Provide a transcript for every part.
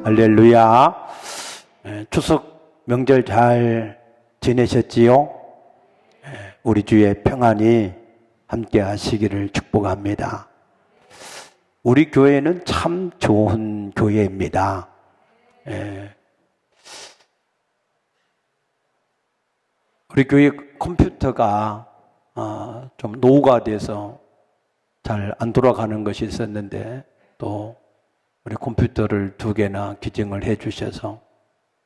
할렐루야. 추석 명절 잘 지내셨지요? 우리 주의 평안이 함께 하시기를 축복합니다. 우리 교회는 참 좋은 교회입니다. 우리 교회 컴퓨터가 좀 노후가 돼서 잘 안 돌아가는 것이 있었는데 또 우리 컴퓨터를 2개나 기증을 해 주셔서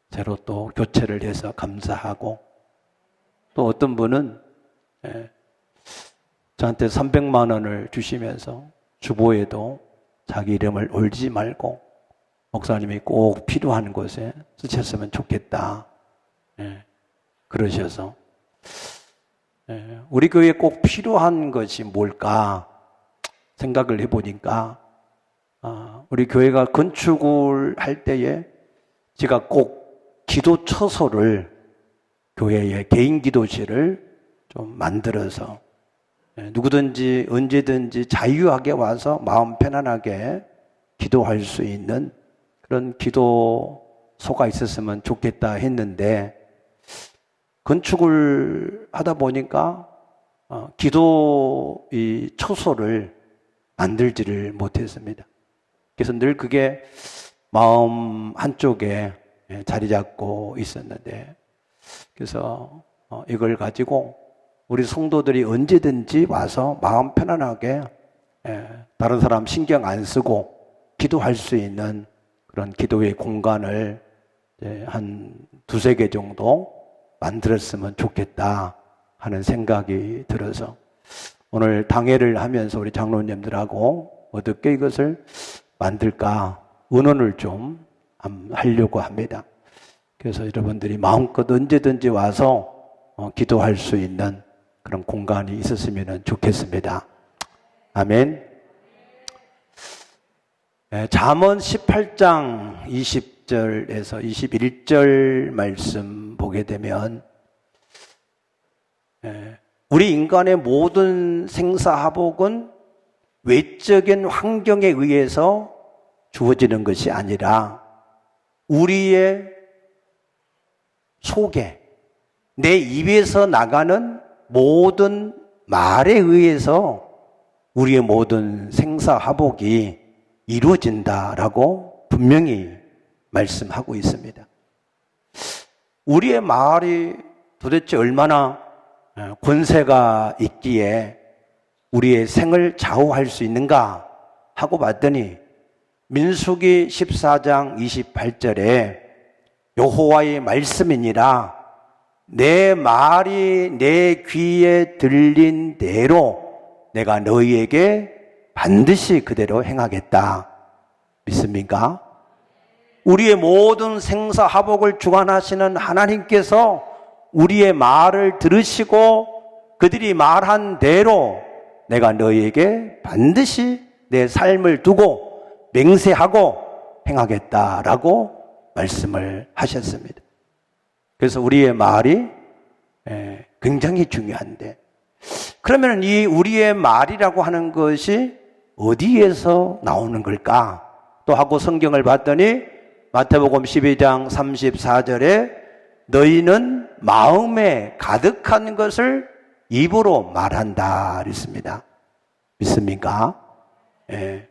새로 또 교체를 해서 감사하고, 또 어떤 분은 저한테 300만 원을 주시면서 주보에도 자기 이름을 올리지 말고 목사님이 꼭 필요한 곳에 쓰셨으면 좋겠다 그러셔서, 우리 교회에 꼭 필요한 것이 뭘까 생각을 해보니까 우리 교회가 건축을 할 때에 제가 꼭 기도 처소를, 교회에 개인 기도실을 좀 만들어서 누구든지 언제든지 자유하게 와서 마음 편안하게 기도할 수 있는 그런 기도소가 있었으면 좋겠다 했는데, 건축을 하다 보니까 기도 이 처소를 만들지를 못했습니다. 그래서 늘 그게 마음 한쪽에 자리 잡고 있었는데, 그래서 이걸 가지고 우리 성도들이 언제든지 와서 마음 편안하게 다른 사람 신경 안 쓰고 기도할 수 있는 그런 기도의 공간을 한 2-3개 정도 만들었으면 좋겠다 하는 생각이 들어서 오늘 당회를 하면서 우리 장로님들하고 어떻게 이것을 만들까 의논을 좀 하려고 합니다. 그래서 여러분들이 마음껏 언제든지 와서 기도할 수 있는 그런 공간이 있었으면 좋겠습니다. 아멘. 잠언 18장 20절에서 21절 말씀 보게 되면, 우리 인간의 모든 생사화복은 외적인 환경에 의해서 주어지는 것이 아니라 우리의 속에, 내 입에서 나가는 모든 말에 의해서 우리의 모든 생사화복이 이루어진다라고 분명히 말씀하고 있습니다. 우리의 말이 도대체 얼마나 권세가 있기에 우리의 생을 좌우할 수 있는가 하고 봤더니, 민수기 14장 28절에 여호와의 말씀이니라 내 말이 내 귀에 들린 대로 내가 너희에게 반드시 그대로 행하겠다. 믿습니까? 우리의 모든 생사화복을 주관하시는 하나님께서 우리의 말을 들으시고 그들이 말한 대로 내가 너희에게 반드시 내 삶을 두고 맹세하고 행하겠다라고 말씀을 하셨습니다. 그래서 우리의 말이 굉장히 중요한데, 그러면 이 우리의 말이라고 하는 것이 어디에서 나오는 걸까? 또 하고 성경을 봤더니 마태복음 12장 34절에 너희는 마음에 가득한 것을 입으로 말한다 그랬습니다. 믿습니까?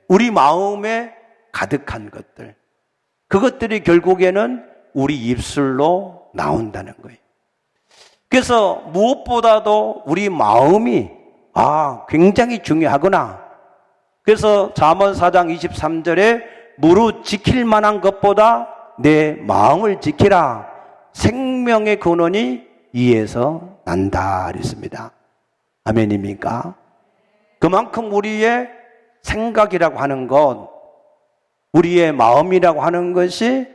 우리 마음에 가득한 것들, 그것들이 결국에는 우리 입술로 나온다는 거예요. 그래서 무엇보다도 우리 마음이 굉장히 중요하구나. 그래서 잠언 4장 23절에 무릇 지킬 만한 것보다 내 마음을 지키라. 생명의 근원이 이에서 난다 그랬습니다. 아멘입니까? 그만큼 우리의 생각이라고 하는 것, 우리의 마음이라고 하는 것이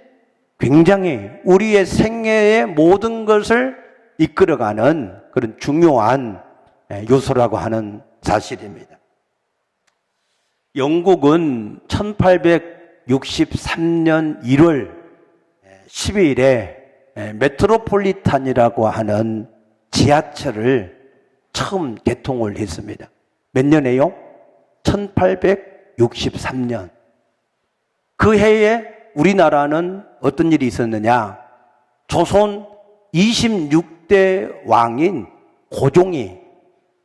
굉장히 우리의 생애의 모든 것을 이끌어가는 그런 중요한 요소라고 하는 사실입니다. 영국은 1863년 1월 12일에 메트로폴리탄이라고 하는 지하철을 처음 개통을 했습니다. 몇 년에요? 1863년. 그 해에 우리나라는 어떤 일이 있었느냐? 조선 26대 왕인 고종이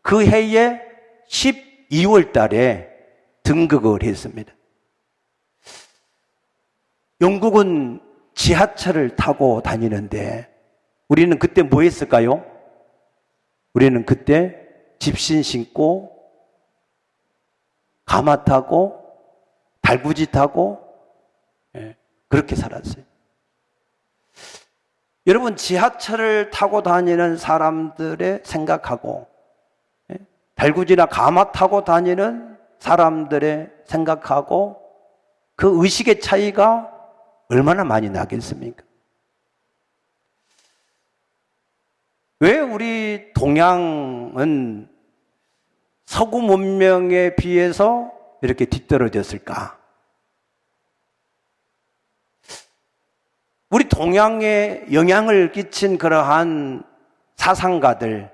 그 해에 12월 달에 등극을 했습니다. 영국은 지하철을 타고 다니는데 우리는 그때 뭐 했을까요? 우리는 그때 집신 신고 가마 타고 달구지 타고 그렇게 살았어요. 여러분, 지하철을 타고 다니는 사람들의 생각하고 달구지나 가마 타고 다니는 사람들의 생각하고 그 의식의 차이가 얼마나 많이 나겠습니까? 왜 우리 동양은 서구 문명에 비해서 이렇게 뒤떨어졌을까? 우리 동양에 영향을 끼친 그러한 사상가들,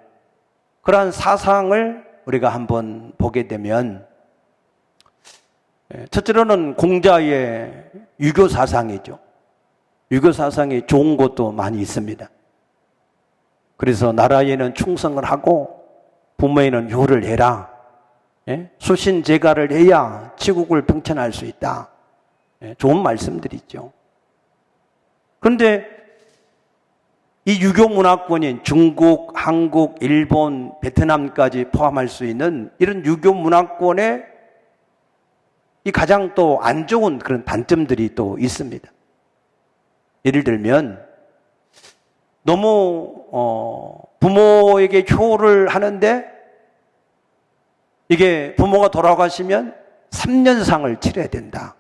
그러한 사상을 우리가 한번 보게 되면 첫째로는 공자의 유교 사상이죠. 유교 사상이 좋은 것도 많이 있습니다. 그래서 나라에는 충성을 하고 부모에는 효를 해라. 수신제가를 해야 치국을 평천할 수 있다. 좋은 말씀들이죠. 그런데 이 유교 문화권인 중국, 한국, 일본, 베트남까지 포함할 수 있는 이런 유교 문화권에 이 가장 또 안 좋은 그런 단점들이 또 있습니다. 예를 들면 너무 부모에게 효를 하는데 이게 부모가 돌아가시면 3년상을 치러야 된다.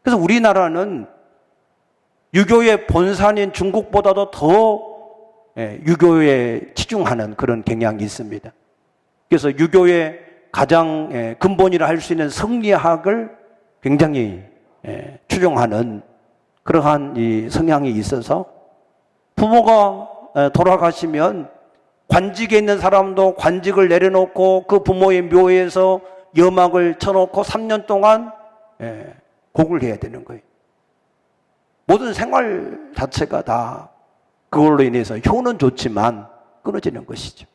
그래서 우리나라는 유교의 본산인 중국보다도 더 유교에 치중하는 그런 경향이 있습니다. 그래서 유교의 가장 근본이라 할 수 있는 성리학을 굉장히 추종하는 그러한 이 성향이 있어서 부모가 돌아가시면 관직에 있는 사람도 관직을 내려놓고 그 부모의 묘에서 염악을 쳐놓고 3년 동안 곡을 해야 되는 거예요. 모든 생활 자체가 다 그걸로 인해서 효는 좋지만 끊어지는 것이죠.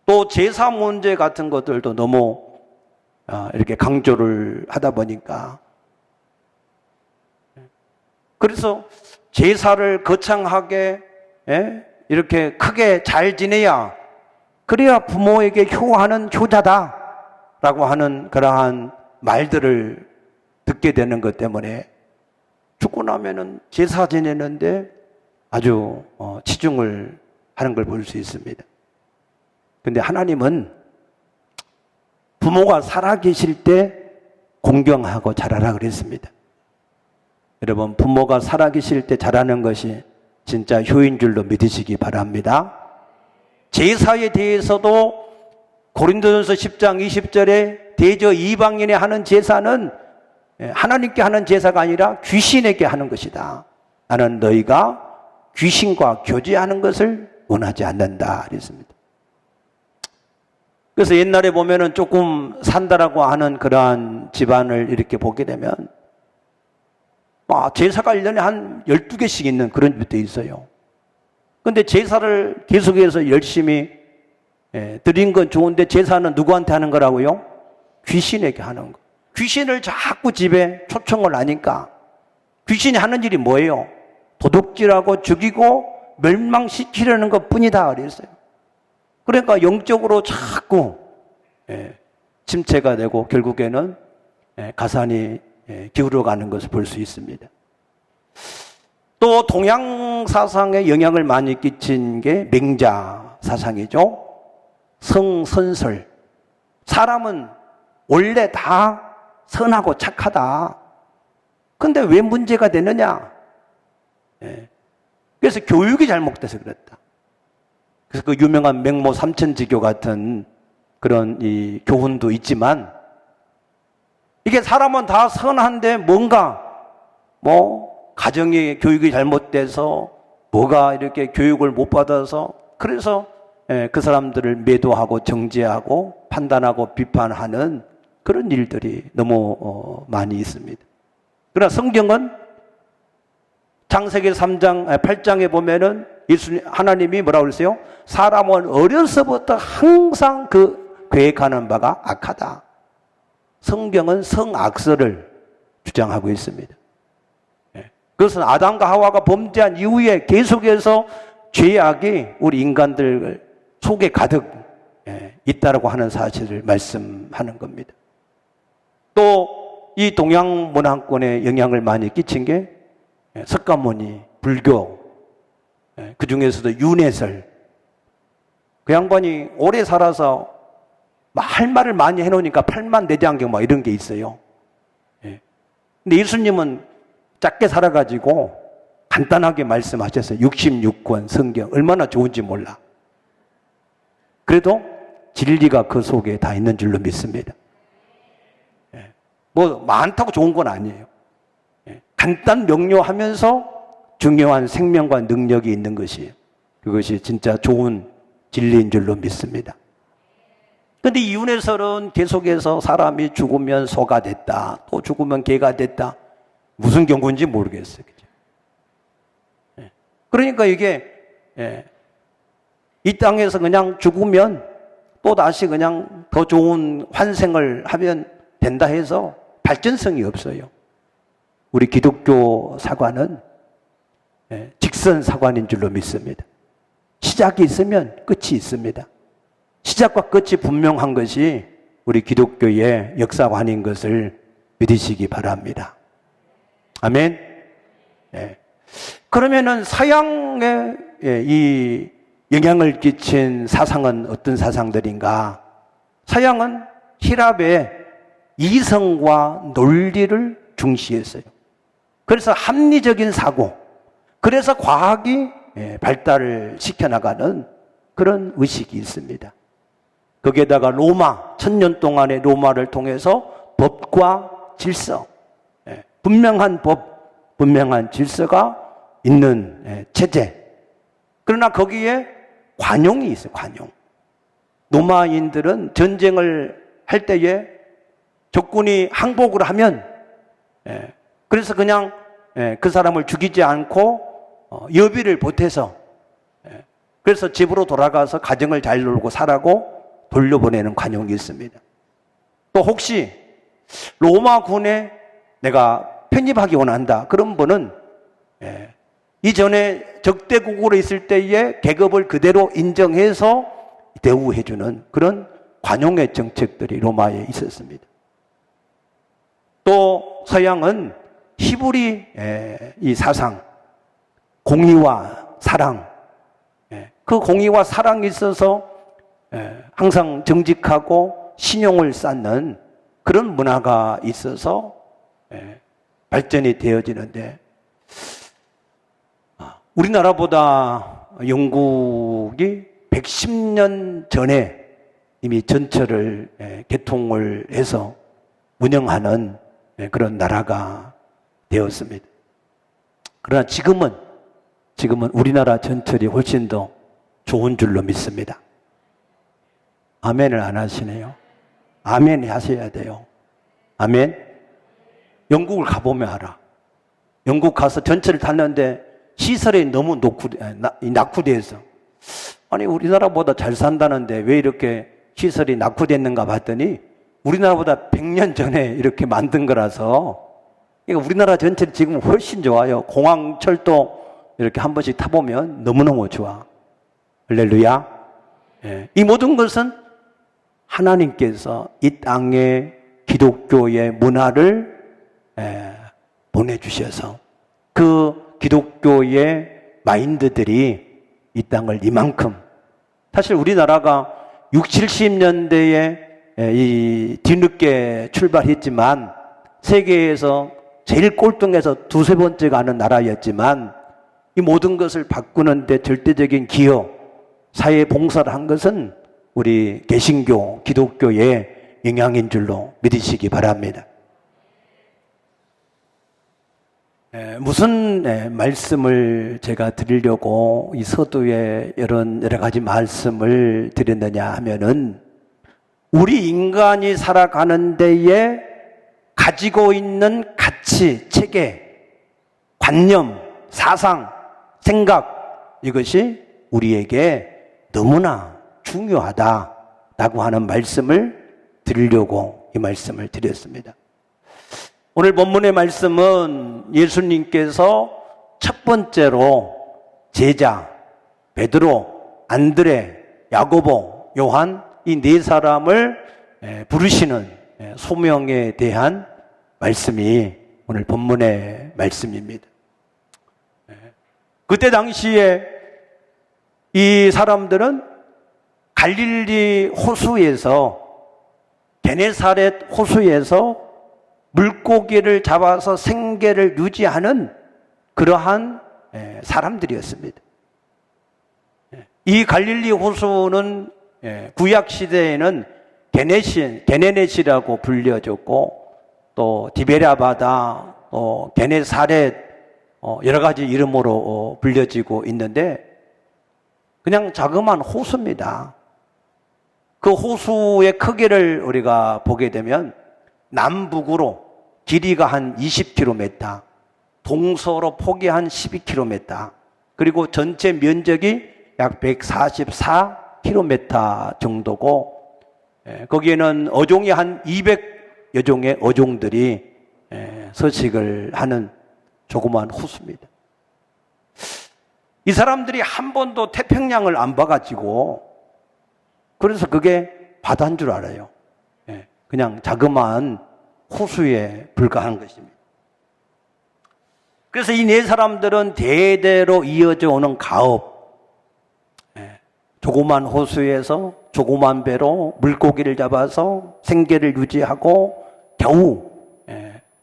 또 제사 문제 같은 것들도 너무 이렇게 강조를 하다 보니까 그래서 제사를 거창하게 이렇게 크게 잘 지내야 그래야 부모에게 효하는 효자다라고 하는 그러한 말들을 듣게 되는 것 때문에 죽고 나면은 제사 지내는데 아주 치중을 하는 걸 볼 수 있습니다. 근데 하나님은 부모가 살아계실 때 공경하고 잘하라 그랬습니다. 여러분, 부모가 살아계실 때 잘하는 것이 진짜 효인 줄로 믿으시기 바랍니다. 제사에 대해서도 고린도전서 10장 20절에 대저 이방인이 하는 제사는 하나님께 하는 제사가 아니라 귀신에게 하는 것이다. 나는 너희가 귀신과 교제하는 것을 원하지 않는다 그랬습니다. 그래서 옛날에 보면은 조금 산다라고 하는 그러한 집안을 이렇게 보게 되면 제사가 1년에 한 12개씩 있는 그런 집도 있어요. 근데 제사를 계속해서 열심히 드린 건 좋은데 제사는 누구한테 하는 거라고요? 귀신에게 하는 거. 귀신을 자꾸 집에 초청을 하니까 귀신이 하는 일이 뭐예요? 도둑질하고 죽이고 멸망시키려는 것 뿐이다 그랬어요. 그러니까 영적으로 자꾸 침체가 되고 결국에는 가산이 기울어가는 것을 볼 수 있습니다. 또 동양 사상에 영향을 많이 끼친 게 맹자 사상이죠. 성선설. 사람은 원래 다 선하고 착하다. 근데 왜 문제가 되느냐? 그래서 교육이 잘못돼서 그랬다. 그래서 그 유명한 맹모 삼천지교 같은 그런 이 교훈도 있지만 이게 사람은 다 선한데 뭔가 가정의 교육이 잘못돼서 뭐가 이렇게 교육을 못 받아서 그래서 그 사람들을 매도하고 정죄하고 판단하고 비판하는 그런 일들이 너무 많이 있습니다. 그러나 성경은 창세기 3장, 8장에 보면은 하나님이 뭐라고 그랬어요? 사람은 어려서부터 항상 그 계획하는 바가 악하다. 성경은 성악설을 주장하고 있습니다. 그것은 아담과 하와가 범죄한 이후에 계속해서 죄악이 우리 인간들 속에 가득 있다라고 하는 사실을 말씀하는 겁니다. 또 이 동양 문화권에 영향을 많이 끼친 게 석가모니, 불교, 그 중에서도 윤회설. 그 양반이 오래 살아서 할 말을 많이 해놓으니까 팔만 내장경 막 이런 게 있어요. 근데 예수님은 짧게 살아가지고 간단하게 말씀하셨어요. 66권 성경 얼마나 좋은지 몰라. 그래도 진리가 그 속에 다 있는 줄로 믿습니다. 뭐 많다고 좋은 건 아니에요. 간단 명료하면서 중요한 생명과 능력이 있는 것이에요. 그것이 진짜 좋은 진리인 줄로 믿습니다. 그런데 이 윤회설은 계속해서 사람이 죽으면 소가 됐다, 또 죽으면 개가 됐다. 무슨 경고인지 모르겠어요. 그러니까 이게 이 땅에서 그냥 죽으면 또 다시 그냥 더 좋은 환생을 하면 된다 해서 발전성이 없어요. 우리 기독교 사관은 직선 사관인 줄로 믿습니다. 시작이 있으면 끝이 있습니다. 시작과 끝이 분명한 것이 우리 기독교의 역사관인 것을 믿으시기 바랍니다. 아멘. 그러면은 서양에 이 영향을 끼친 사상은 어떤 사상들인가? 서양은 힐압의 이성과 논리를 중시했어요. 그래서 합리적인 사고, 그래서 과학이 발달을 시켜나가는 그런 의식이 있습니다. 거기에다가 로마, 1000년 동안의 로마를 통해서 법과 질서, 분명한 법, 분명한 질서가 있는 체제. 그러나 거기에 관용이 있어요, 관용. 로마인들은 전쟁을 할 때에 적군이 항복을 하면, 그래서 그냥 그 사람을 죽이지 않고 여비를 보태서, 그래서 집으로 돌아가서 가정을 잘 놀고 살라고 돌려보내는 관용이 있습니다. 또 혹시 로마군에 내가 편입하기 원한다. 그런 분은 이전에 적대국으로 있을 때의 계급을 그대로 인정해서 대우해주는 그런 관용의 정책들이 로마에 있었습니다. 또 서양은 히브리 이 사상, 공의와 사랑, 그 공의와 사랑이 있어서 항상 정직하고 신용을 쌓는 그런 문화가 있어서 발전이 되어지는데, 우리나라보다 영국이 110년 전에 이미 전철을 개통을 해서 운영하는 그런 나라가 되었습니다. 그러나 지금은 우리나라 전철이 훨씬 더 좋은 줄로 믿습니다. 아멘을 안 하시네요. 아멘 하셔야 돼요. 아멘. 영국을 가보면 알아. 영국 가서 전철을 탔는데 시설이 너무 낙후돼서, 아니 우리나라보다 잘 산다는데 왜 이렇게 시설이 낙후됐는가 봤더니 우리나라보다 100년 전에 이렇게 만든 거라서, 그러니까 우리나라 전철이 지금 훨씬 좋아요. 공항철도 이렇게 한 번씩 타보면 너무너무 좋아. 할렐루야. 이 모든 것은 하나님께서 이 땅에 기독교의 문화를 보내주셔서 그 기독교의 마인드들이 이 땅을 이만큼, 사실 우리나라가 60, 70년대에 이 뒤늦게 출발했지만 세계에서 제일 꼴등에서 두세 번째 가는 나라였지만, 이 모든 것을 바꾸는 데 절대적인 기여, 사회 봉사를 한 것은 우리 개신교, 기독교의 영향인 줄로 믿으시기 바랍니다. 무슨 말씀을 제가 드리려고 이 서두에 여러 가지 말씀을 드렸느냐 하면은, 우리 인간이 살아가는 데에 가지고 있는 가치, 체계, 관념, 사상, 생각, 이것이 우리에게 너무나 중요하다라고 하는 말씀을 드리려고 이 말씀을 드렸습니다. 오늘 본문의 말씀은 예수님께서 첫 번째로 제자, 베드로, 안드레, 야고보, 요한 이 네 사람을 부르시는 소명에 대한 말씀이 오늘 본문의 말씀입니다. 그때 당시에 이 사람들은 갈릴리 호수에서 게네사렛 호수에서 물고기를 잡아서 생계를 유지하는 그러한 사람들이었습니다. 이 갈릴리 호수는 구약 시대에는 게네넷이라고 불려졌고 또 디베랴 바다, 게네사렛 여러 가지 이름으로 불려지고 있는데 그냥 자그마한 호수입니다. 그 호수의 크기를 우리가 보게 되면 남북으로 길이가 한 20km, 동서로 폭이 한 12km, 그리고 전체 면적이 약 144km 정도고 거기에는 어종이 한 200여 종의 어종들이 서식을 하는 조그마한 호수입니다. 이 사람들이 한 번도 태평양을 안 봐가지고 그래서 그게 바다인 줄 알아요. 그냥 자그마한 호수에 불과한 것입니다. 그래서 이 네 사람들은 대대로 이어져 오는 가업, 조그만 호수에서 조그만 배로 물고기를 잡아서 생계를 유지하고 겨우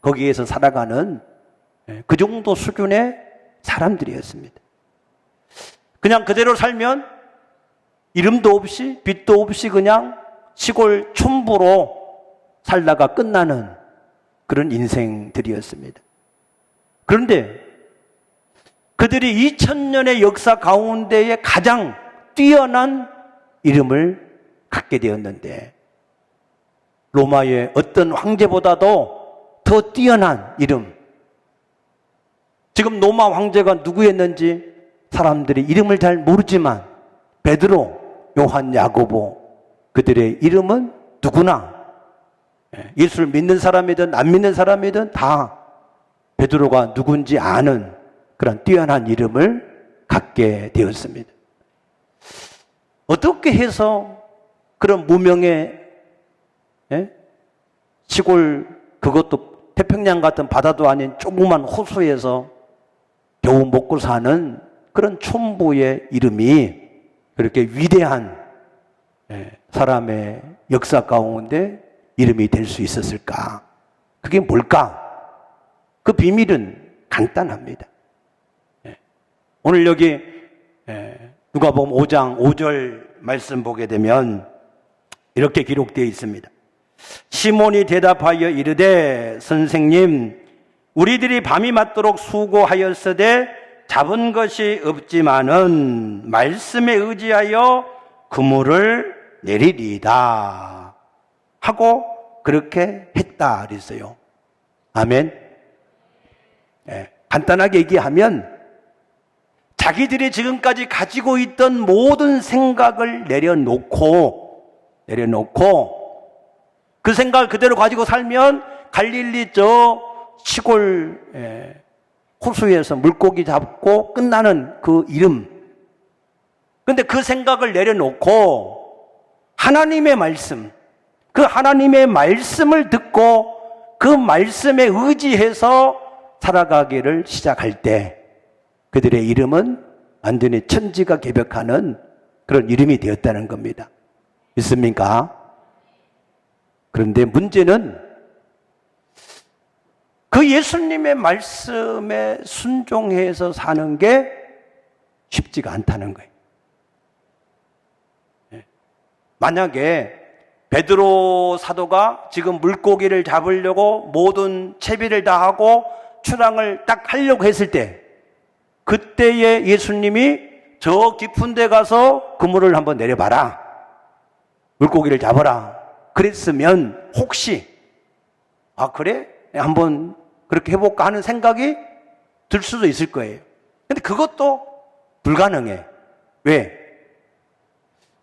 거기에서 살아가는 그 정도 수준의 사람들이었습니다. 그냥 그대로 살면 이름도 없이 빛도 없이 그냥 시골 촌부로 살다가 끝나는 그런 인생들이었습니다. 그런데 그들이 2000년의 역사 가운데에 가장 뛰어난 이름을 갖게 되었는데 로마의 어떤 황제보다도 더 뛰어난 이름, 지금 로마 황제가 누구였는지 사람들이 이름을 잘 모르지만 베드로, 요한, 야고보 그들의 이름은 누구나 예수를 믿는 사람이든 안 믿는 사람이든 다 베드로가 누군지 아는 그런 뛰어난 이름을 갖게 되었습니다. 어떻게 해서 그런 무명의 시골, 그것도 태평양 같은 바다도 아닌 조그만 호수에서 겨우 먹고 사는 그런 촌부의 이름이 그렇게 위대한 사람의 역사 가운데 이름이 될 수 있었을까? 그게 뭘까? 그 비밀은 간단합니다. 오늘 여기 누가복음 5장 5절 말씀 보게 되면 이렇게 기록되어 있습니다. 시몬이 대답하여 이르되 선생님, 우리들이 밤이 맞도록 수고하였으되 잡은 것이 없지만은 말씀에 의지하여 그물을 내리리이다 하고 그렇게 했다 그랬어요. 아멘. 간단하게 얘기하면 자기들이 지금까지 가지고 있던 모든 생각을 내려놓고 그 생각을 그대로 가지고 살면 갈릴리 저 시골 호수에서 물고기 잡고 끝나는 그 이름. 근데 그 생각을 내려놓고 하나님의 말씀, 그 하나님의 말씀을 듣고 그 말씀에 의지해서 살아가기를 시작할 때 그들의 이름은 완전히 천지가 개벽하는 그런 이름이 되었다는 겁니다. 믿습니까? 그런데 문제는 그 예수님의 말씀에 순종해서 사는 게 쉽지가 않다는 거예요. 만약에 베드로 사도가 지금 물고기를 잡으려고 모든 채비를 다 하고 출항을 딱 하려고 했을 때 그때에 예수님이 저 깊은 데 가서 그물을 한번 내려봐라, 물고기를 잡아라, 그랬으면 혹시 그래? 한번 그렇게 해볼까 하는 생각이 들 수도 있을 거예요. 근데 그것도 불가능해. 왜?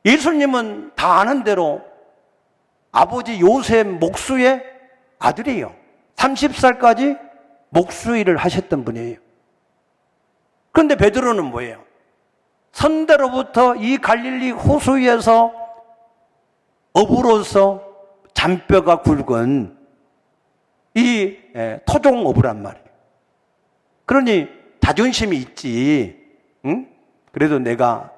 예수님은 다 아는 대로 아버지 요셉 목수의 아들이에요. 30살까지 목수 일을 하셨던 분이에요. 그런데 베드로는 뭐예요? 선대로부터 이 갈릴리 호수에서 어부로서 잔뼈가 굵은 이 토종 어부란 말이에요. 그러니 자존심이 있지. 응? 그래도 내가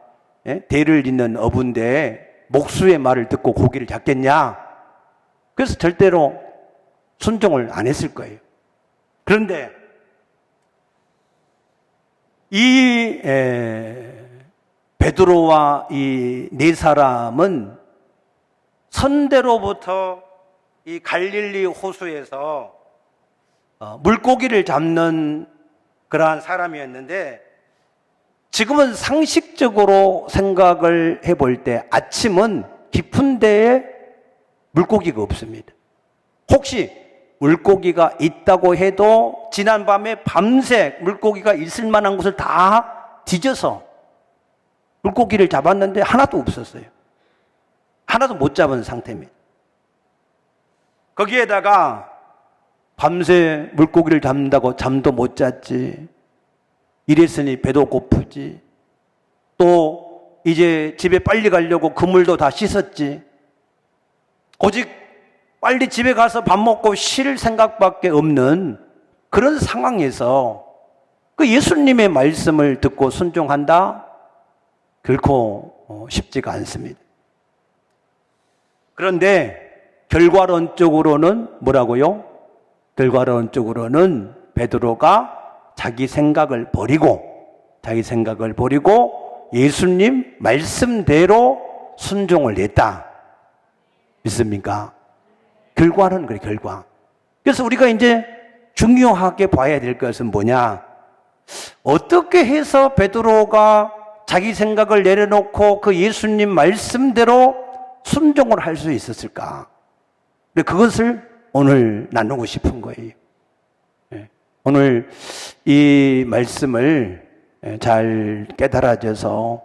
대를 잇는 어부인데 목수의 말을 듣고 고기를 잡겠냐? 그래서 절대로 순종을 안 했을 거예요. 그런데 이 베드로와 이 네 사람은 선대로부터 이 갈릴리 호수에서 물고기를 잡는 그러한 사람이었는데, 지금은 상식적으로 생각을 해볼 때 아침은 깊은 데에 물고기가 없습니다. 혹시 물고기가 있다고 해도 지난밤에 밤새 물고기가 있을 만한 곳을 다 뒤져서 물고기를 잡았는데 하나도 없었어요. 하나도 못 잡은 상태입니다. 거기에다가 밤새 물고기를 잡는다고 잠도 못 잤지. 이랬으니 배도 고프지. 또 이제 집에 빨리 가려고 그물도 다 씻었지. 오직 빨리 집에 가서 밥 먹고 쉴 생각밖에 없는 그런 상황에서 그 예수님의 말씀을 듣고 순종한다? 결코 쉽지가 않습니다. 그런데 결과론적으로는 뭐라고요? 결과론적으로는 베드로가 자기 생각을 버리고 예수님 말씀대로 순종을 했다. 믿습니까? 결과는 그래, 결과. 그래서 우리가 이제 중요하게 봐야 될 것은 뭐냐? 어떻게 해서 베드로가 자기 생각을 내려놓고 그 예수님 말씀대로 순종을 할 수 있었을까? 그것을 오늘 나누고 싶은 거예요. 오늘 이 말씀을 잘 깨달아져서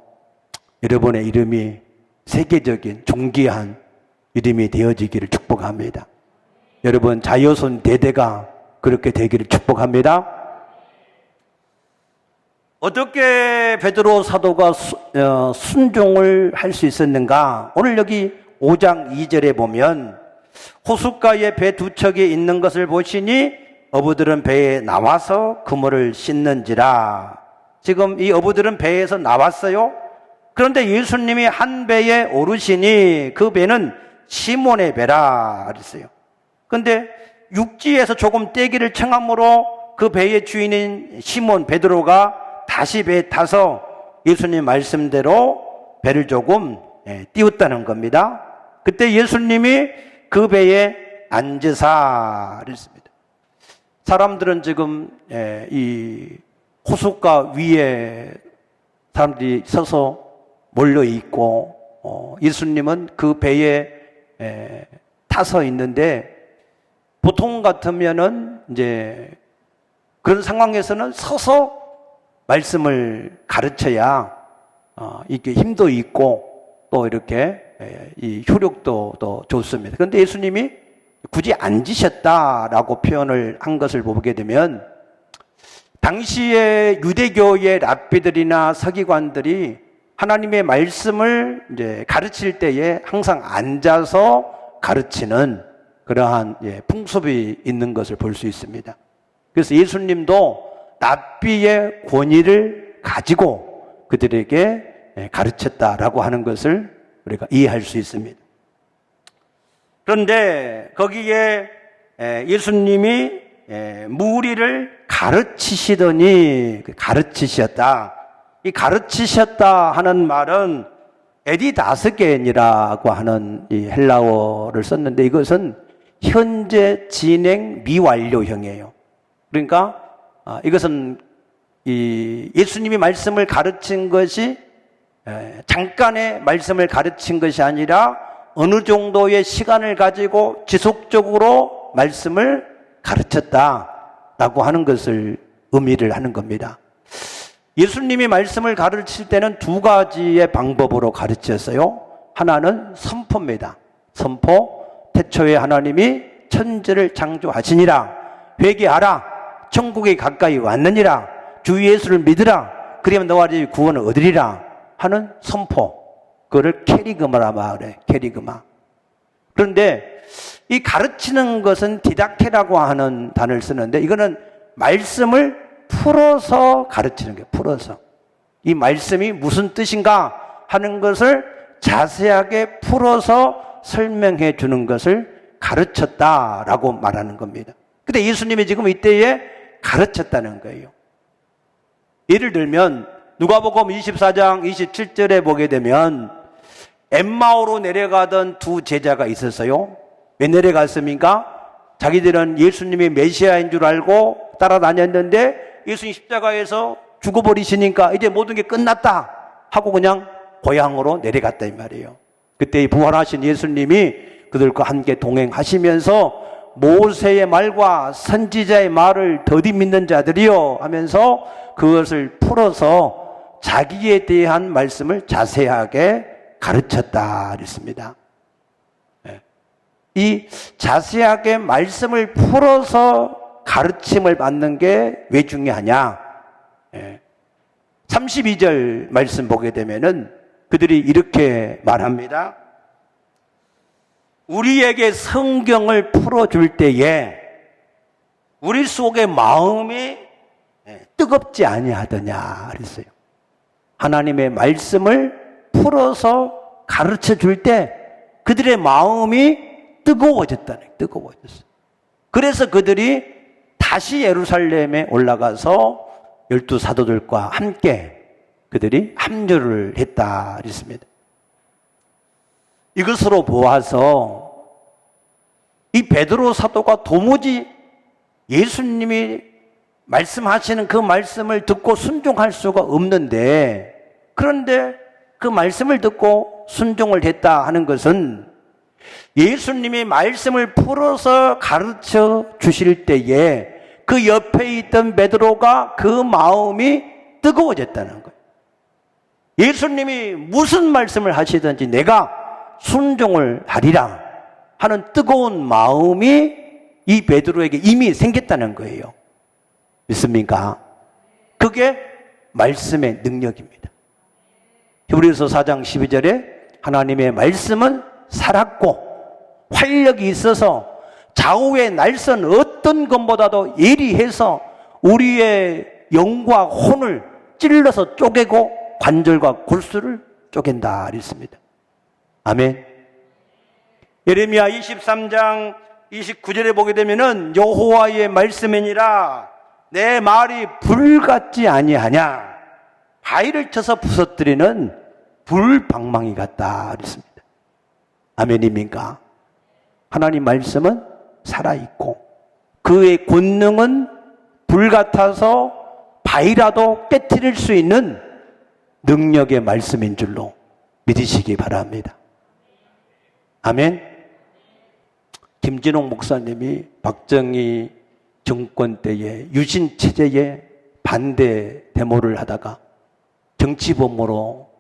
여러분의 이름이 세계적인 존귀한 이름이 되어지기를 축복합니다. 여러분 자손 대대가 그렇게 되기를 축복합니다. 어떻게 베드로 사도가 순종을 할 수 있었는가? 오늘 여기 5장 2절에 보면 호숫가에 배 두 척이 있는 것을 보시니 어부들은 배에 나와서 그물을 씻는지라. 지금 이 어부들은 배에서 나왔어요. 그런데 예수님이 한 배에 오르시니 그 배는 시몬의 배라 그랬어요. 그런데 육지에서 조금 떼기를 청함으로 그 배의 주인인 시몬 베드로가 다시 배에 타서 예수님 말씀대로 배를 조금 띄웠다는 겁니다. 그때 예수님이 그 배에 앉으사 그랬습니다. 사람들은 지금 이 호숫가 위에 사람들이 서서 몰려 있고 예수님은 그 배에 타서 있는데, 보통 같으면은 이제 그런 상황에서는 서서 말씀을 가르쳐야 이렇게 힘도 있고 또 이렇게 이 효력도 더 좋습니다. 그런데 예수님이 굳이 앉으셨다라고 표현을 한 것을 보게 되면, 당시의 유대교의 랍비들이나 서기관들이 하나님의 말씀을 이제 가르칠 때에 항상 앉아서 가르치는 그러한 풍습이 있는 것을 볼 수 있습니다. 그래서 예수님도 랍비의 권위를 가지고 그들에게 가르쳤다라고 하는 것을 우리가 이해할 수 있습니다. 그런데 거기에 예수님이 무리를 가르치시더니 가르치셨다. 이 가르치셨다 하는 말은 에디다스겐이라고 하는 이 헬라어를 썼는데, 이것은 현재 진행 미완료형이에요. 그러니까 이것은 이 예수님이 말씀을 가르친 것이 잠깐의 말씀을 가르친 것이 아니라 어느 정도의 시간을 가지고 지속적으로 말씀을 가르쳤다라고 하는 것을 의미를 하는 겁니다. 예수님이 말씀을 가르칠 때는 두 가지의 방법으로 가르쳤어요. 하나는 선포입니다. 선포, 태초에 하나님이 천지를 창조하시니라. 회개하라. 천국이 가까이 왔느니라. 주 예수를 믿으라. 그러면 너와 네 구원을 얻으리라 하는 선포. 그거를 캐리그마라 말해. 캐리그마. 그런데 이 가르치는 것은 디닥테라고 하는 단어를 쓰는데, 이거는 말씀을 풀어서 가르치는 거예요. 풀어서. 이 말씀이 무슨 뜻인가 하는 것을 자세하게 풀어서 설명해 주는 것을 가르쳤다라고 말하는 겁니다. 근데 예수님이 지금 이때에 가르쳤다는 거예요. 예를 들면 누가복음 24장 27절에 보게 되면 엠마오로 내려가던 두 제자가 있었어요. 왜 내려갔습니까? 자기들은 예수님이 메시아인 줄 알고 따라다녔는데 예수님 십자가에서 죽어버리시니까 이제 모든 게 끝났다 하고 그냥 고향으로 내려갔다 이 말이에요. 그때 부활하신 예수님이 그들과 함께 동행하시면서 모세의 말과 선지자의 말을 더디 믿는 자들이요 하면서 그것을 풀어서 자기에 대한 말씀을 자세하게 가르쳤다 그랬습니다. 이 자세하게 말씀을 풀어서 가르침을 받는 게 왜 중요하냐? 32절 말씀 보게 되면은 그들이 이렇게 말합니다. 우리에게 성경을 풀어줄 때에 우리 속의 마음이 뜨겁지 아니하더냐 그랬어요. 하나님의 말씀을 풀어서 가르쳐 줄 때 그들의 마음이 뜨거워졌다네. 뜨거워졌어요. 그래서 그들이 다시 예루살렘에 올라가서 12 사도들과 함께 그들이 합류를 했다 그랬습니다. 이것으로 보아서 이 베드로 사도가 도무지 예수님이 말씀하시는 그 말씀을 듣고 순종할 수가 없는데, 그런데 그 말씀을 듣고 순종을 했다 하는 것은 예수님이 말씀을 풀어서 가르쳐 주실 때에 그 옆에 있던 베드로가 그 마음이 뜨거워졌다는 거예요. 예수님이 무슨 말씀을 하시든지 내가 순종을 하리라 하는 뜨거운 마음이 이 베드로에게 이미 생겼다는 거예요. 믿습니까? 그게 말씀의 능력입니다. 히브리서 4장 12절에 하나님의 말씀은 살았고 활력이 있어서 좌우의 날선 어떤 것보다도 예리해서 우리의 영과 혼을 찔러서 쪼개고 관절과 골수를 쪼갠다 그랬습니다. 아멘. 예레미야 23장 29절에 보게 되면은 여호와의 말씀이니라 내 말이 불같지 아니하냐 바위를 쳐서 부서뜨리는 불방망이 같다 그랬습니다. 아멘입니까? 하나님 말씀은 살아있고 그의 권능은 불 같아서 바위라도 깨트릴 수 있는 능력의 말씀인 줄로 믿으시기 바랍니다. 아멘. 김진홍 목사님이 박정희 정권 때에 유신 체제에 반대 데모를 하다가 정치범으로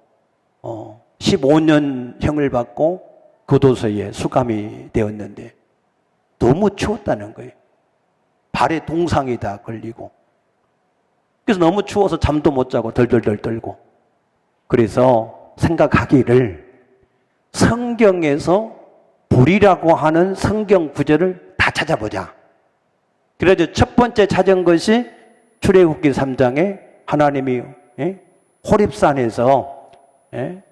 15년형을 받고 교도소에 수감이 되었는데 너무 추웠다는 거예요. 발에 동상이 다 걸리고 그래서 너무 추워서 잠도 못 자고 덜덜덜 떨고 그래서 생각하기를 성경에서 불이라고 하는 성경 구절을 다 찾아보자. 그래서 첫 번째 찾은 것이 출애굽기 3장에 하나님이 호렙산에서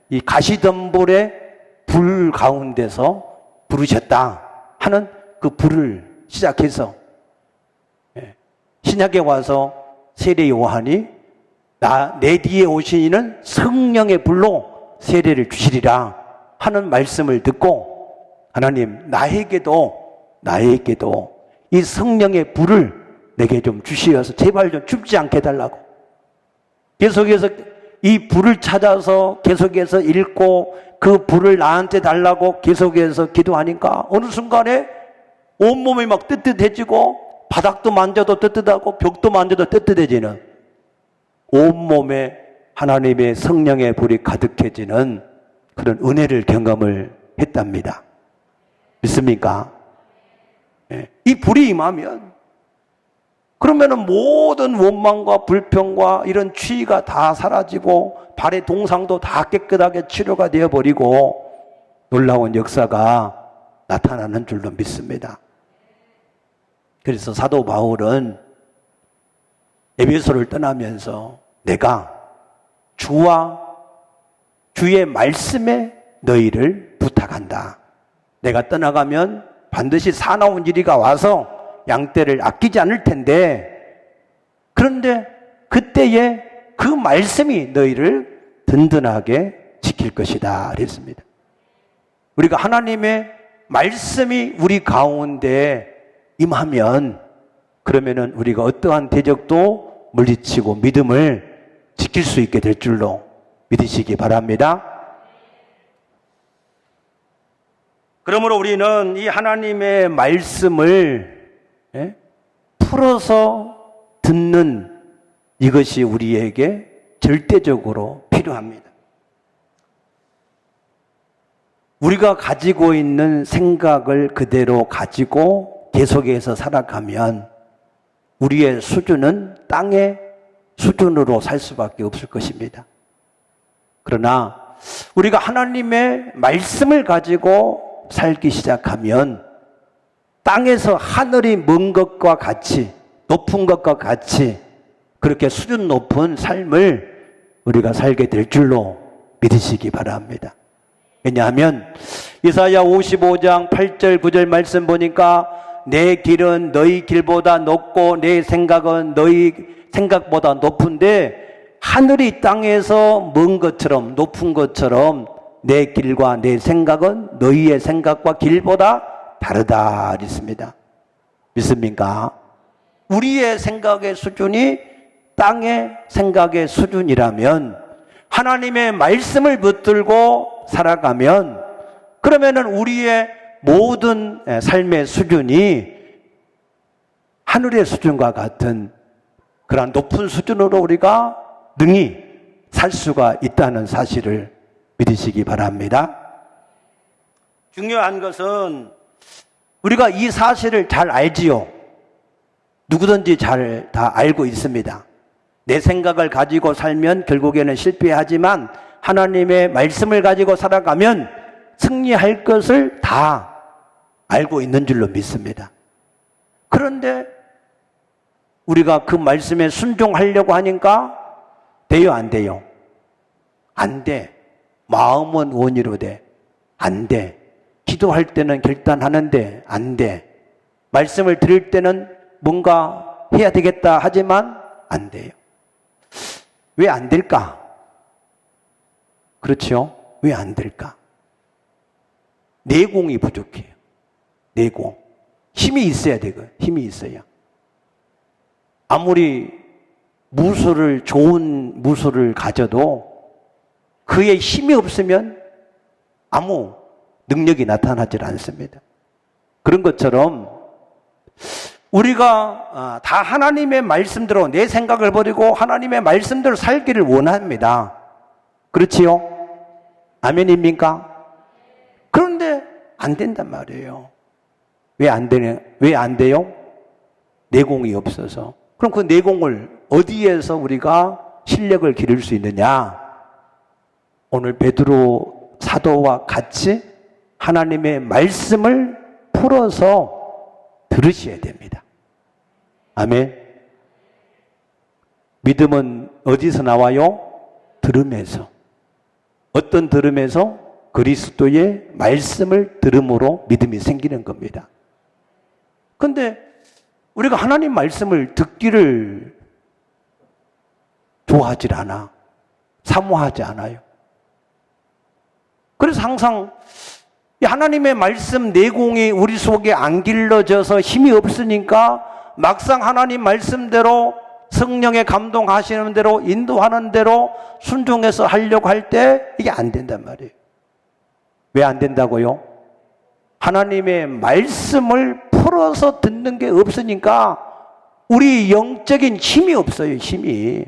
이 가시덤불의 불 가운데서 부르셨다 하는 그 불을 시작해서 신약에 와서 세례 요한이 내 뒤에 오신 이는 성령의 불로 세례를 주시리라 하는 말씀을 듣고 하나님 나에게도 이 성령의 불을 내게 좀 주시어서 제발 좀 춥지 않게 해달라고 계속해서 이 불을 찾아서 계속해서 읽고 그 불을 나한테 달라고 계속해서 기도하니까 어느 순간에 온몸이 막 뜨뜻해지고 바닥도 만져도 뜨뜻하고 벽도 만져도 뜨뜻해지는 온몸에 하나님의 성령의 불이 가득해지는 그런 은혜를 경험을 했답니다. 믿습니까? 네. 이 불이 임하면 그러면은 모든 원망과 불평과 이런 추위가 다 사라지고 발의 동상도 다 깨끗하게 치료가 되어버리고 놀라운 역사가 나타나는 줄로 믿습니다. 그래서 사도 바울은 에베소를 떠나면서 내가 주와 주의 말씀에 너희를 부탁한다. 내가 떠나가면 반드시 사나운 일이가 와서 양떼를 아끼지 않을 텐데 그런데 그때에 그 말씀이 너희를 든든하게 지킬 것이다 그랬습니다. 우리가 하나님의 말씀이 우리 가운데 임하면 그러면은 우리가 어떠한 대적도 물리치고 믿음을 지킬 수 있게 될 줄로 믿으시기 바랍니다. 그러므로 우리는 이 하나님의 말씀을 풀어서 듣는 이것이 우리에게 절대적으로 필요합니다. 우리가 가지고 있는 생각을 그대로 가지고 계속해서 살아가면 우리의 수준은 땅의 수준으로 살 수밖에 없을 것입니다. 그러나 우리가 하나님의 말씀을 가지고 살기 시작하면 땅에서 하늘이 먼 것과 같이 높은 것과 같이 그렇게 수준 높은 삶을 우리가 살게 될 줄로 믿으시기 바랍니다. 왜냐하면 이사야 55장 8절 9절 말씀 보니까 내 길은 너희 길보다 높고 내 생각은 너희 생각보다 높은데 하늘이 땅에서 먼 것처럼 높은 것처럼 내 길과 내 생각은 너희의 생각과 길보다 다르다 그랬습니다. 믿습니까? 우리의 생각의 수준이 땅의 생각의 수준이라면 하나님의 말씀을 붙들고 살아가면 그러면은 우리의 모든 삶의 수준이 하늘의 수준과 같은 그러한 높은 수준으로 우리가 능히 살 수가 있다는 사실을 믿으시기 바랍니다. 중요한 것은 우리가 이 사실을 잘 알지요. 누구든지 잘 다 알고 있습니다. 내 생각을 가지고 살면 결국에는 실패하지만 하나님의 말씀을 가지고 살아가면 승리할 것을 다 알고 있는 줄로 믿습니다. 그런데 우리가 그 말씀에 순종하려고 하니까 돼요, 안 돼요? 안 돼. 마음은 원의로 돼. 안 돼. 기도할 때는 결단하는데 안 돼. 말씀을 드릴 때는 뭔가 해야 되겠다 하지만 안 돼요. 왜 안 될까? 그렇죠? 왜 안 될까? 내공이 부족해요. 내공. 힘이 있어야 되고, 힘이 있어야. 아무리 좋은 무술을 가져도 그의 힘이 없으면 아무 능력이 나타나지 않습니다. 그런 것처럼 우리가 다 하나님의 말씀대로 내 생각을 버리고 하나님의 말씀대로 살기를 원합니다. 그렇지요? 아멘입니까? 그런데 안 된단 말이에요. 왜 안 돼요? 내공이 없어서. 그럼 그 내공을 어디에서 우리가 실력을 기를 수 있느냐? 오늘 베드로 사도와 같이 하나님의 말씀을 풀어서 들으셔야 됩니다. 아멘. 믿음은 어디서 나와요? 들음에서. 어떤 들음에서? 그리스도의 말씀을 들음으로 믿음이 생기는 겁니다. 그런데 우리가 하나님 말씀을 듣기를 좋아하지 않아. 사모하지 않아요. 그래서 항상 하나님의 말씀 내공이 우리 속에 안 길러져서 힘이 없으니까 막상 하나님 말씀대로 성령의 감동하시는 대로 인도하는 대로 순종해서 하려고 할 때 이게 안 된단 말이에요. 왜 안 된다고요? 하나님의 말씀을 풀어서 듣는 게 없으니까 우리 영적인 힘이 없어요. 힘이.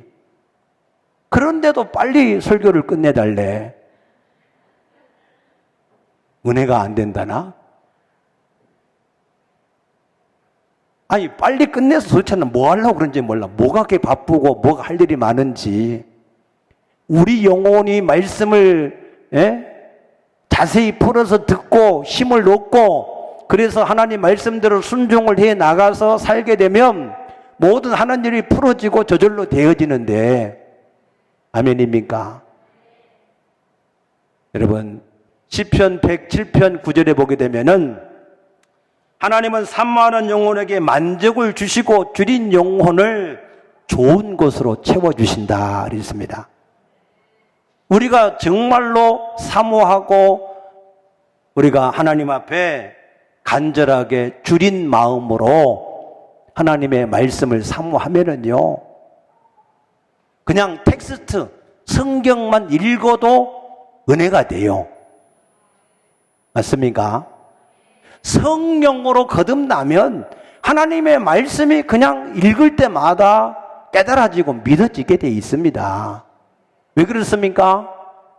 그런데도 빨리 설교를 끝내달래. 은혜가 안 된다나? 아니 빨리 끝내서 도대체는 뭐 하려고 그런지 몰라. 뭐가 그렇게 바쁘고 뭐가 할 일이 많은지. 우리 영혼이 말씀을 자세히 풀어서 듣고 힘을 얻고 그래서 하나님 말씀대로 순종을 해 나가서 살게 되면 모든 하는 일이 풀어지고 저절로 되어지는데 아멘입니까? 여러분 시편 107편 9절에 보게 되면은 하나님은 사모하는 영혼에게 만족을 주시고 줄인 영혼을 좋은 것으로 채워주신다 그랬습니다. 우리가 정말로 사모하고 우리가 하나님 앞에 간절하게 줄인 마음으로 하나님의 말씀을 사모하면은요, 그냥 텍스트, 성경만 읽어도 은혜가 돼요. 맞습니까? 성령으로 거듭나면 하나님의 말씀이 그냥 읽을 때마다 깨달아지고 믿어지게 돼 있습니다. 왜 그렇습니까?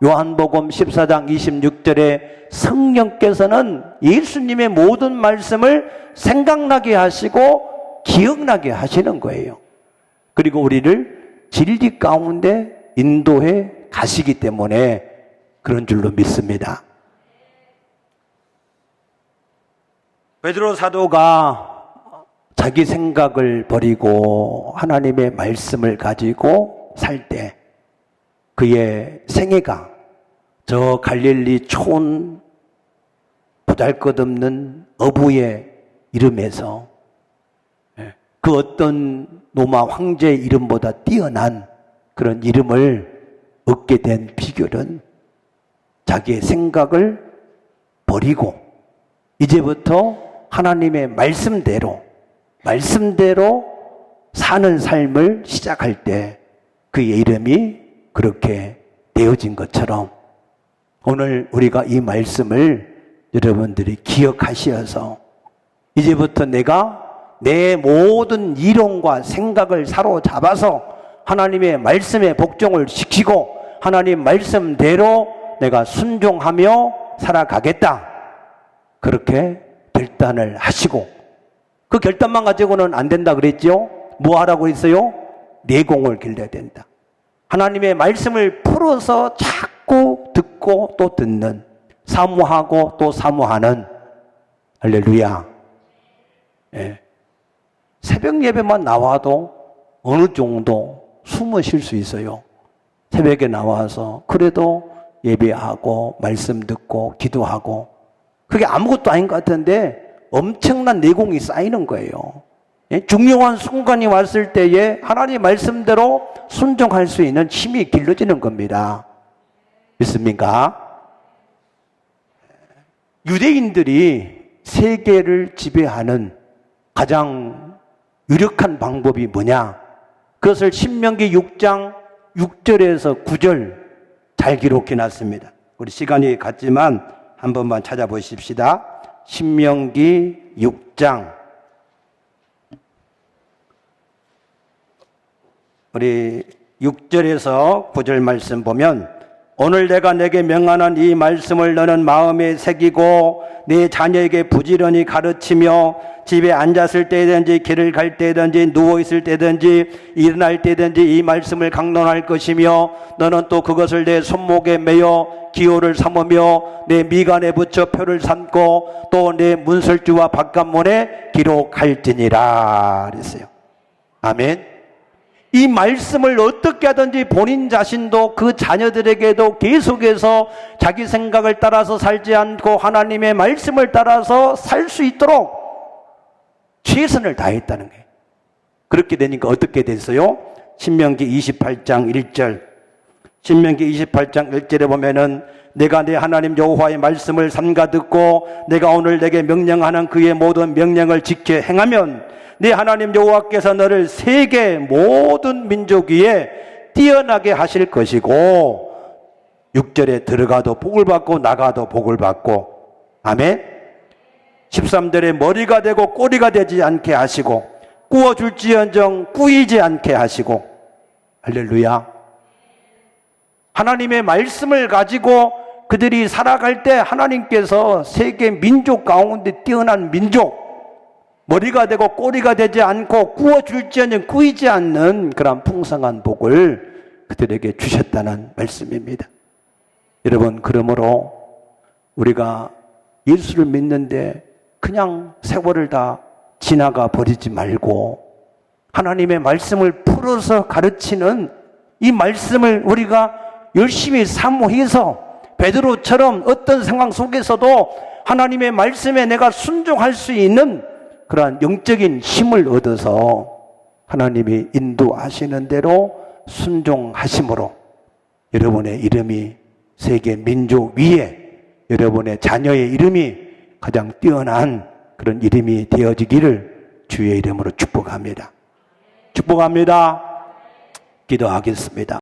요한복음 14장 26절에 성령께서는 예수님의 모든 말씀을 생각나게 하시고 기억나게 하시는 거예요. 그리고 우리를 진리 가운데 인도해 가시기 때문에 그런 줄로 믿습니다. 베드로 사도가 자기 생각을 버리고 하나님의 말씀을 가지고 살 때 그의 생애가 저 갈릴리 촌 보잘것없는 어부의 이름에서 그 어떤 로마 황제의 이름보다 뛰어난 그런 이름을 얻게 된 비결은 자기의 생각을 버리고 이제부터 하나님의 말씀대로 사는 삶을 시작할 때 그의 이름이 그렇게 되어진 것처럼 오늘 우리가 이 말씀을 여러분들이 기억하시어서 이제부터 내가 내 모든 이론과 생각을 사로잡아서 하나님의 말씀에 복종을 시키고 하나님 말씀대로 내가 순종하며 살아가겠다. 그렇게 결단을 하시고 그 결단만 가지고는 안 된다 그랬죠? 뭐 하라고 했어요? 내공을 길러야 된다. 하나님의 말씀을 풀어서 자꾸 듣고 또 듣는, 사모하고 또 사모하는. 할렐루야. 예. 새벽 예배만 나와도 어느 정도 숨을 쉴 수 있어요. 새벽에 나와서 그래도 예배하고 말씀 듣고 기도하고 그게 아무것도 아닌 것 같은데 엄청난 내공이 쌓이는 거예요. 중요한 순간이 왔을 때에 하나님 말씀대로 순종할 수 있는 힘이 길러지는 겁니다. 믿습니까? 유대인들이 세계를 지배하는 가장 유력한 방법이 뭐냐? 그것을 신명기 6장 6절에서 9절 잘 기록해 놨습니다. 우리 시간이 갔지만 한 번만 찾아보십시다. 신명기 6장 우리 6절에서 9절 말씀 보면 오늘 내가 내게 명하는 이 말씀을 너는 마음에 새기고 네 자녀에게 부지런히 가르치며 집에 앉았을 때든지 길을 갈 때든지 누워있을 때든지 일어날 때든지 이 말씀을 강론할 것이며 너는 또 그것을 내 손목에 매어 기호를 삼으며 내 미간에 붙여 표를 삼고 또 내 문설주와 바깥문에 기록할지니라 그랬어요. 아멘. 이 말씀을 어떻게 하든지 본인 자신도 그 자녀들에게도 계속해서 자기 생각을 따라서 살지 않고 하나님의 말씀을 따라서 살 수 있도록 최선을 다했다는 거예요. 그렇게 되니까 어떻게 됐어요? 신명기 28장 1절. 신명기 28장 1절에 보면은 내가 내 하나님 여호와의 말씀을 삼가 듣고 내가 오늘 내게 명령하는 그의 모든 명령을 지켜 행하면 네 하나님 여호와께서 너를 세계 모든 민족 위에 뛰어나게 하실 것이고 6절에 들어가도 복을 받고 나가도 복을 받고 아멘. 13절에 머리가 되고 꼬리가 되지 않게 하시고 꾸어줄지언정 꾸이지 않게 하시고 할렐루야. 하나님의 말씀을 가지고 그들이 살아갈 때 하나님께서 세계 민족 가운데 뛰어난 민족, 머리가 되고 꼬리가 되지 않고 꾸어줄지언정 꾸이지 않는 그런 풍성한 복을 그들에게 주셨다는 말씀입니다. 여러분, 그러므로 우리가 예수를 믿는데 그냥 세월을 다 지나가 버리지 말고 하나님의 말씀을 풀어서 가르치는 이 말씀을 우리가 열심히 사모해서 베드로처럼 어떤 상황 속에서도 하나님의 말씀에 내가 순종할 수 있는 그러한 영적인 힘을 얻어서 하나님이 인도하시는 대로 순종하심으로 여러분의 이름이 세계 민족 위에 여러분의 자녀의 이름이 가장 뛰어난 그런 이름이 되어지기를 주의 이름으로 축복합니다. 축복합니다. 기도하겠습니다.